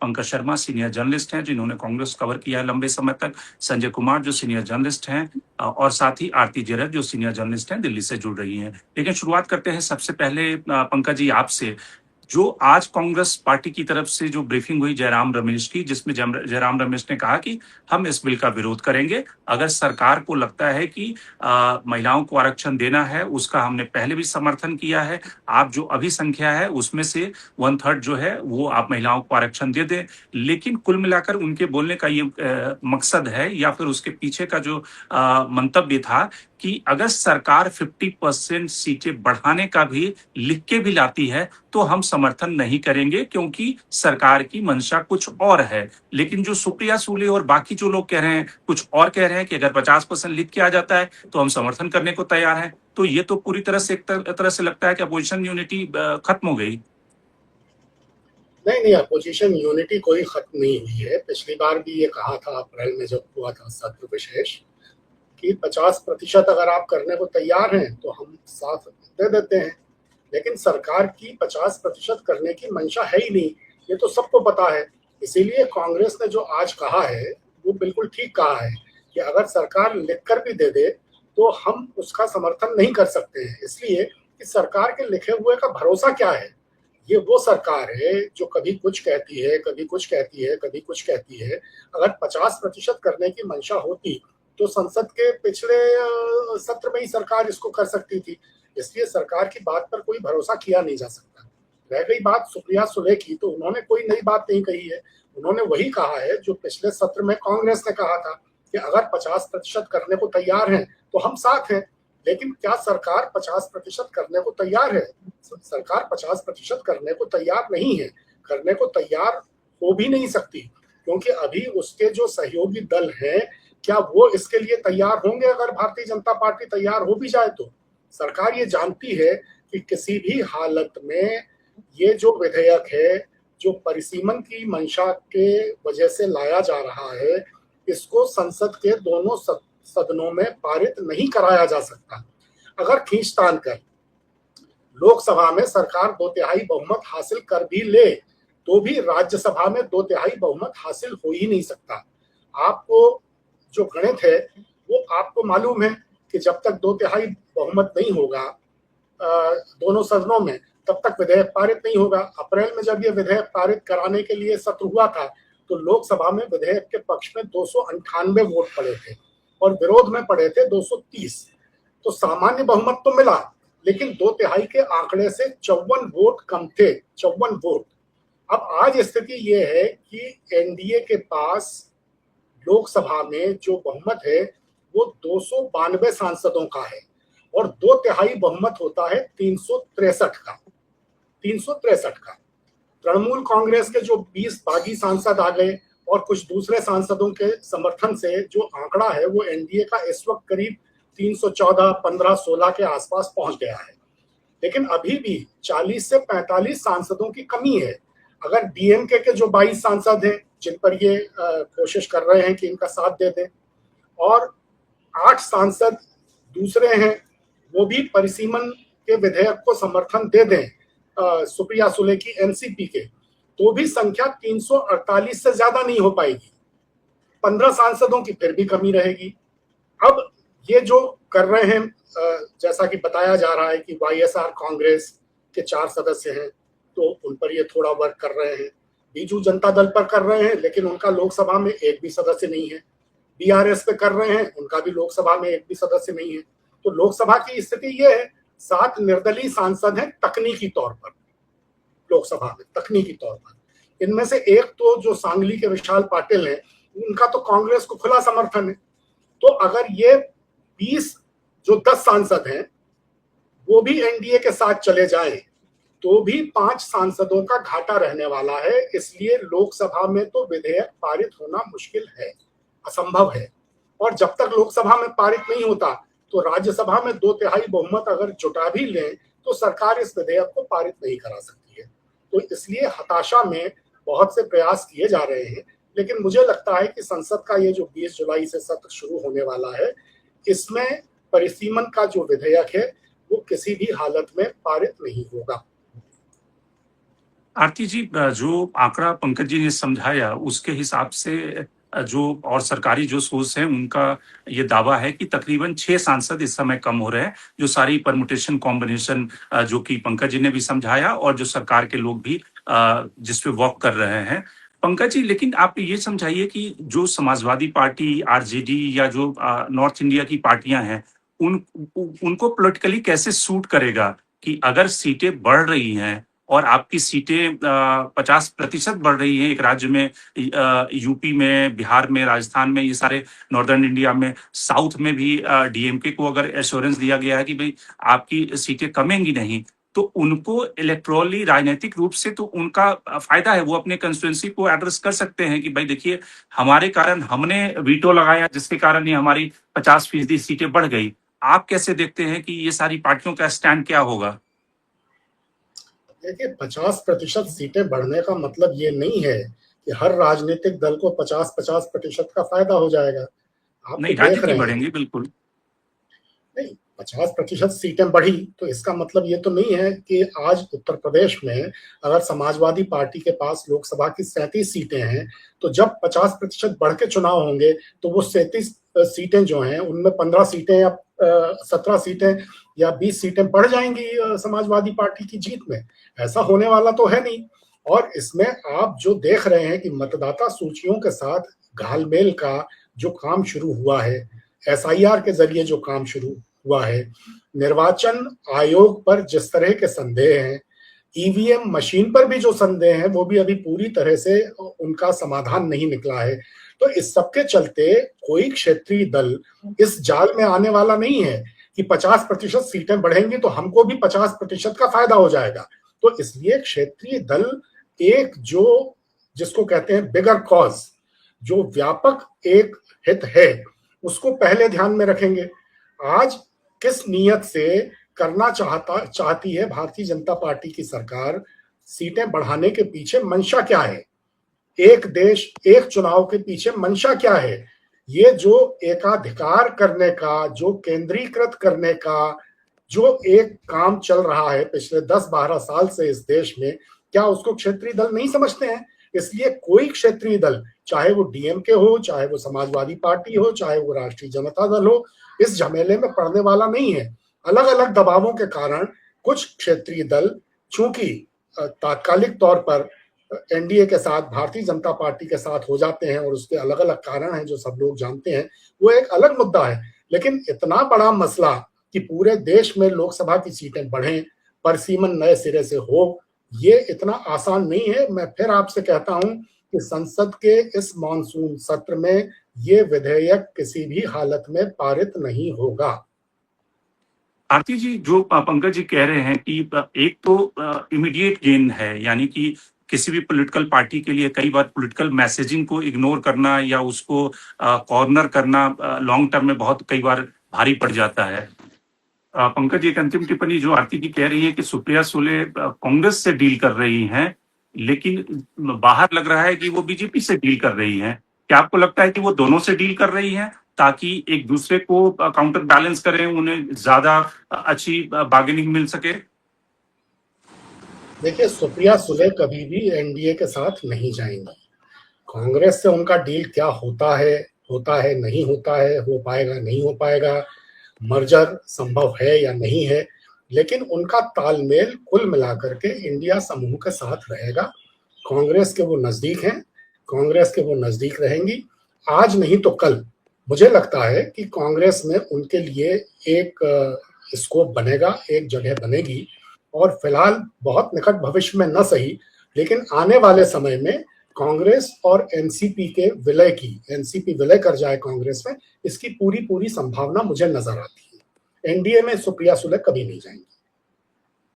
Pankaj Sharma senior journalist हैं जिन्होंने Congress cover किया है लंबे समय तक, संजय कुमार जो सीनियर जर्नलिस्ट हैं, और साथ ही आरती जेरर जो सीनियर जर्नलिस्ट हैं, दिल्ली से जुड़ रही हैं। लेकिन शुरुआत करते हैं सबसे पहले पंकज जी आपसे। जो आज कांग्रेस पार्टी की तरफ से जो ब्रीफिंग हुई जयराम रमेश की, जिसमें जयराम रमेश ने कहा कि हम इस बिल का विरोध करेंगे, अगर सरकार को लगता है कि महिलाओं को आरक्षण देना है, उसका हमने पहले भी समर्थन किया है, आप जो अभी संख्या है उसमें से 1/3 जो है वो आप महिलाओं को आरक्षण दे दें। लेकिन कुल मिलाकर उनके बोलने का ये मकसद है या फिर उसके पीछे का जो मंतव्य था कि अगर सरकार 50% सीटें बढ़ाने का भी लिख के भी लाती है तो हम समर्थन नहीं करेंगे, क्योंकि सरकार की मंशा कुछ और है। लेकिन जो सुप्रिया सुले और बाकी जो लोग कह रहे हैं, कुछ और कह रहे हैं कि अगर 50% लिख के आ जाता है तो हम समर्थन करने को तैयार हैं। तो ये तो पूरी तरह से एक तरह से लगता है कि अपोजिशन यूनिटी खत्म हो गई। नहीं, अपोजिशन यूनिटी कोई खत्म नहीं हुई है। पिछली बार भी ये कहा था अप्रैल में जब हुआ था सत्र विशेष कि 50% अगर आप करने को तैयार हैं तो हम साथ दे देते हैं, लेकिन सरकार की 50% करने की मंशा है ही नहीं, ये तो सबको पता है। इसीलिए कांग्रेस ने जो आज कहा है वो बिल्कुल ठीक कहा है कि अगर सरकार लिखकर भी दे दे तो हम उसका समर्थन नहीं कर सकते हैं, इसलिए कि सरकार के लिखे हुए का भरोसा क्या है। ये वो सरकार है जो कभी कुछ कहती है, कभी कुछ कहती है, कभी कुछ कहती है। अगर 50% करने की मंशा होती तो संसद के पिछले सत्र में ही सरकार इसको कर सकती थी, इसलिए सरकार की बात पर कोई भरोसा किया नहीं जा सकता। रह गई बात सुप्रिया सुले की, तो उन्होंने कोई नई बात नहीं कही है, उन्होंने वही कहा है जो पिछले सत्र में कांग्रेस ने कहा था कि अगर 50% करने को तैयार हैं तो हम साथ हैं। लेकिन क्या सरकार 50% करने को तैयार है? सरकार 50% करने को तैयार नहीं है, करने को तैयार हो भी नहीं सकती, क्योंकि अभी उसके जो सहयोगी दल हैं क्या वो इसके लिए तैयार होंगे? अगर भारतीय जनता पार्टी तैयार हो भी जाए तो सरकार ये जानती है कि किसी भी हालत में ये जो विधेयक है, जो परिसीमन की मंशा के वजह से लाया जा रहा है, इसको संसद के दोनों सदनों में पारित नहीं कराया जा सकता। अगर खींचतान कर लोकसभा में सरकार 2/3 बहुमत हासिल कर भी ले तो भी राज्यसभा में 2/3 बहुमत हासिल हो ही नहीं सकता। आपको जो गणित है वो आपको मालूम है कि जब तक 2/3 बहुमत नहीं होगा दोनों सदनों में, तब तक विधेयक पारित नहीं होगा। अप्रैल में जब ये विधेयक पारित कराने के लिए सत्र हुआ था तो लोकसभा में विधेयक के पक्ष में 298 वोट पड़े थे और विरोध में पड़े थे 230। तो सामान्य बहुमत तो मिला, लेकिन 2/3 के आंकड़े से 54 वोट कम थे, 54 वोट। अब आज स्थिति ये है कि एनडीए के पास लोकसभा में जो बहुमत है वो 292 सांसदों का है और 2/3 बहुमत होता है 363 का। 363 का तृणमूल कांग्रेस के जो 20 बागी सांसद आ गए और कुछ दूसरे सांसदों के समर्थन से जो आंकड़ा है वो एनडीए का इस वक्त करीब 314, 15, 16 के आसपास पहुंच गया है। लेकिन अभी भी 40 से 45 सांसदों की कमी है। अगर डीएमके के जो 22 सांसद हैं जिन पर ये कोशिश कर रहे हैं कि इनका साथ दे दें और 8 सांसद दूसरे हैं वो भी परिसीमन के विधेयक को समर्थन दे दें सुप्रिया सुले की एनसीपी के, तो भी संख्या 348 से ज्यादा नहीं हो पाएगी। 15 सांसदों की फिर भी कमी रहेगी। अब ये जो कर रहे हैं, जैसा कि बताया जा रहा है कि वाईएसआर कांग्रेस के 4 सदस्य हैं तो उन पर ये थोड़ा वर्क कर रहे हैं, बीजू जनता दल पर कर रहे हैं लेकिन उनका लोकसभा में एक भी सदस्य नहीं है, बीआरएस पे कर रहे हैं, उनका भी लोकसभा में एक भी सदस्य नहीं है। तो लोकसभा की स्थिति ये है, 7 निर्दलीय सांसद हैं तकनीकी तौर पर लोकसभा में, तकनीकी तौर पर। इनमें से एक तो जो सांगली के विशाल पाटिल हैं, उनका तो कांग्रेस को खुला समर्थन है। तो अगर ये 20 जो 10 सांसद हैं वो भी एनडीए के साथ चले जाएं तो भी 5 सांसदों का घाटा रहने वाला है। इसलिए लोकसभा में तो विधेयक पारित होना मुश्किल है, असंभव है। और जब तक लोकसभा में पारित नहीं होता तो राज्यसभा में 2/3 बहुमत अगर जुटा भी लें तो सरकार इस विधेयक को पारित नहीं करा सकती है। तो इसलिए हताशा में बहुत से प्रयास किए जा रहे हैं, लेकिन मुझे लगता है कि संसद का ये जो 20 जुलाई से सत्र शुरू होने वाला है, इसमें परिसीमन का जो विधेयक है वो किसी भी हालत में पारित नहीं होगा। आरती जी, जो आंकड़ा पंकज जी ने समझाया उसके हिसाब से जो और सरकारी जो सोर्स है उनका ये दावा है कि तकरीबन 6 सांसद इस समय कम हो रहे हैं, जो सारी परमुटेशन कॉम्बिनेशन जो कि पंकज जी ने भी समझाया और जो सरकार के लोग भी जिस पे वर्क कर रहे हैं। पंकज जी, लेकिन आप ये समझाइए कि जो समाजवादी पार्टी, आरजेडी या जो नॉर्थ इंडिया की पार्टियां हैं, उन उनको पॉलिटिकली कैसे सूट करेगा कि अगर सीटें बढ़ रही हैं और आपकी सीटें 50% बढ़ रही हैं एक राज्य में, यूपी में, बिहार में, राजस्थान में, ये सारे नॉर्दर्न इंडिया में, साउथ में भी डीएमके को अगर एश्योरेंस दिया गया है कि भाई आपकी सीटें कमेंगी नहीं, तो उनको इलेक्टोरली राजनीतिक रूप से तो उनका फायदा है, वो अपने कंस्टिट्यूंसी को एड्रेस कर सकते हैं कि भाई देखिए हमारे कारण हमने वीटो लगाया जिसके कारण ही हमारी 50% सीटें बढ़ गई। आप कैसे देखते हैं कि ये सारी पार्टियों का स्टैंड क्या होगा? देखिए, 50% सीटें बढ़ने का मतलब ये नहीं है कि हर राजनीतिक दल को 50-50% का फायदा हो जाएगा। आप तो नहीं, राज्य देख की रहे हैं, बढ़ेंगी बिल्कुल। नहीं, 50% सीटें बढ़ी तो इसका मतलब ये तो नहीं है कि आज उत्तर प्रदेश में अगर समाजवादी पार्टी के पास लोकसभा की 37 सीटें हैं, तो जब 50% बढ़ के चुनाव होंगे तो वो 37 सीटें जो हैं उनमें 15 सीटें या 17 सीटें या 20 सीटें बढ़ जाएंगी समाजवादी पार्टी की जीत में। ऐसा होने वाला तो है नहीं। और इसमें आप जो देख रहे हैं कि मतदाता सूचियों के साथ घालमेल का जो काम शुरू हुआ है, एसआईआर के जरिए जो काम शुरू हुआ है, निर्वाचन आयोग पर जिस तरह के संदेह हैं, ईवीएम मशीन पर भी जो संदेह है वो भी अभी पूरी तरह से उनका समाधान नहीं निकला है। तो इस सब के चलते कोई क्षेत्रीय दल इस जाल में आने वाला नहीं है कि 50% सीटें बढ़ेंगी तो हमको भी 50% का फायदा हो जाएगा। तो इसलिए क्षेत्रीय दल एक जो जिसको कहते हैं बिगर कॉज, जो व्यापक एक हित है, उसको पहले ध्यान में रखेंगे। आज किस नियत से करना चाहती है भारतीय जनता पार्टी की सरकार, सीटें बढ़ाने के पीछे मंशा क्या है, एक देश एक चुनाव के पीछे मंशा क्या है, ये जो एकाधिकार करने का, जो केंद्रीकृत करने का जो एक काम चल रहा है पिछले 10-12 साल से इस देश में, क्या उसको क्षेत्रीय दल नहीं समझते हैं? इसलिए कोई क्षेत्रीय दल, चाहे वो डीएमके हो, चाहे वो समाजवादी पार्टी हो, चाहे वो राष्ट्रीय जनता दल हो, इस झमेले में पड़ने वाला नहीं है। अलग अलग दबावों के कारण कुछ क्षेत्रीय दल चूंकि तात्कालिक तौर पर एनडीए के साथ, भारतीय जनता पार्टी के साथ हो जाते हैं और उसके अलग अलग कारण हैं जो सब लोग जानते हैं, वो एक अलग मुद्दा है। लेकिन इतना बड़ा मसला कि पूरे देश में लोकसभा की सीटें बढ़ें, परिसीमन नए सिरे से हो, ये इतना आसान नहीं है। मैं फिर आपसे कहता हूं कि संसद के इस मॉनसून सत्र में ये विधेयक किसी भी हालत में पारित नहीं होगा। आरती जी, जो पंकज जी कह रहे हैं कि एक तो इमीडिएट गेन है, यानी कि किसी भी पॉलिटिकल पार्टी के लिए कई बार पॉलिटिकल मैसेजिंग को इग्नोर करना या उसको कॉर्नर करना लॉन्ग टर्म में बहुत कई बार भारी पड़ जाता है। पंकज जी, एक अंतिम टिप्पणी जो आरती जी कह रही है कि सुप्रिया सुले कांग्रेस से डील कर रही हैं, लेकिन बाहर लग रहा है कि वो बीजेपी से डील कर रही हैं। क्या आपको लगता है कि वो दोनों से डील कर रही हैं ताकि एक दूसरे को काउंटर बैलेंस करें, उन्हें ज्यादा अच्छी बार्गेनिंग मिल सके? देखिए, सुप्रिया सुले कभी भी एनडीए के साथ नहीं जाएंगी। कांग्रेस से उनका डील क्या होता है नहीं होता है, हो पाएगा नहीं हो पाएगा, मर्जर संभव है या नहीं है, लेकिन उनका तालमेल कुल मिलाकर के इंडिया समूह के साथ रहेगा। कांग्रेस के वो नजदीक हैं, कांग्रेस के वो नजदीक रहेंगी। आज नहीं तो कल मुझे लगता है कि कांग्रेस में उनके लिए एक स्कोप बनेगा, एक जगह बनेगी। और फिलहाल बहुत निकट भविष्य में न सही, लेकिन आने वाले समय में कांग्रेस और एनसीपी के विलय की, एनसीपी विलय कर जाए कांग्रेस में, इसकी पूरी पूरी संभावना मुझे नजर आती है। एनडीए में सुप्रिया सुले कभी नहीं जाएंगी।